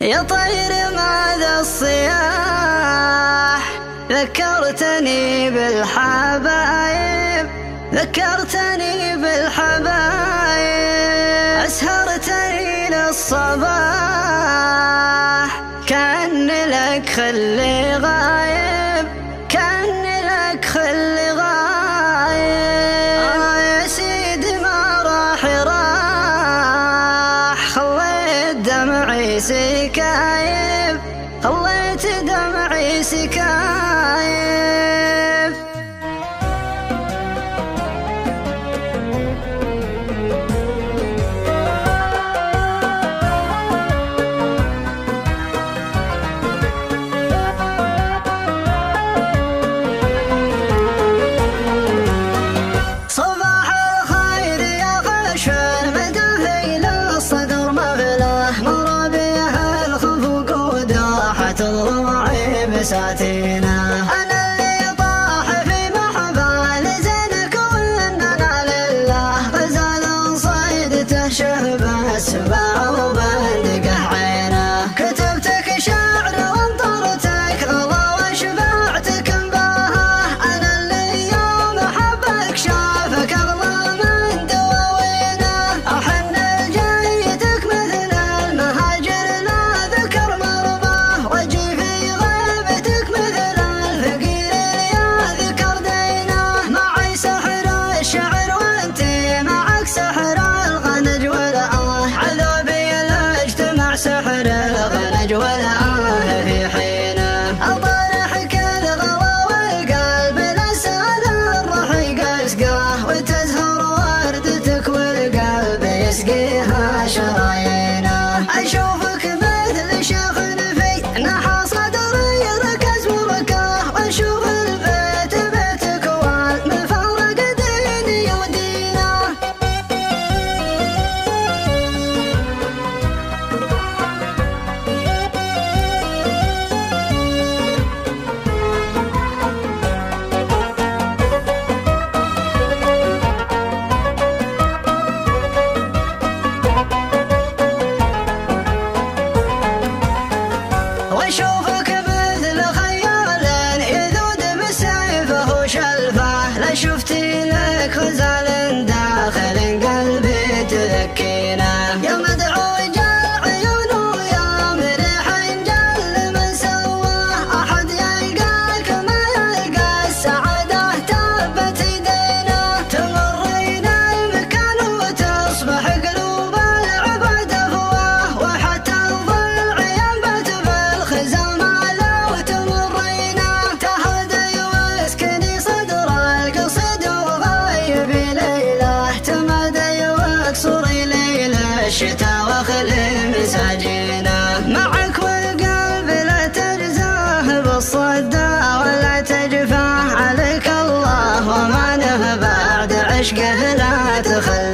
يا طير ماذا الصياح ذكرتني بالحبايب، ذكرتني بالحبايب، أسهرتني للصباح كأن لك خلي غايب، كأن لك خلي غايب. يا سيدي ما راح راح، خليت دمعي سكايب، خليت دمعي سكايب. صباح الخير يا غشر مداهي للصدر مغله، مر بها الخفق وداحت الضلوع بساتينه. أنا اللي طاح في محبال زينك وإننا لله، غزال صيدته شهب السباع وبندقه عينه. كتبتك شعر وانطرتك غلا وشبعتك مباهه، أنا اللي يوم حبك شافك أغلى من دواوينه. أحن لجيتك مثل المهاجر لا ذكر مرباه، واجي في غيبتك مثل الفقير يا ذكر دينه. معي سحر الشعر وانتي معك سحر الغنج والآه، عذابي الاجتماع سحر الغنج والآه في حينه. أطرحك الغلا والقلب لسان الرحيق اسقاه، وتزهر وردتك والقلب يسقيها شرايينه. أشوفك مثل شيخ في نحى صدري ركز وركاه، واشوف البيت بيتك والمفارق ديني ودينه. واشوفك مثل خيال يذود بسيفه وشلفه، لا شفتي لك غزال داخل قلبي تذكينه. يا مدعو جل عيون ويا مريح جل من سواه، أحد يلقاك ما يلقى السعادة تبت يدينا. تمرين المكان وتصبح قلوب العباد أفواه، وحتى الضلع ينبت بالخزامة لو تمرينا. تهدي واسكني صدر القصيد وغيبي ليله، تمدي واكسري ليل الشتاء واخلي مساجينه. معك والقلب لا تجزاه بالصدى ولا تجفاه، عليك الله ومانه بعد عشقه لا تخلي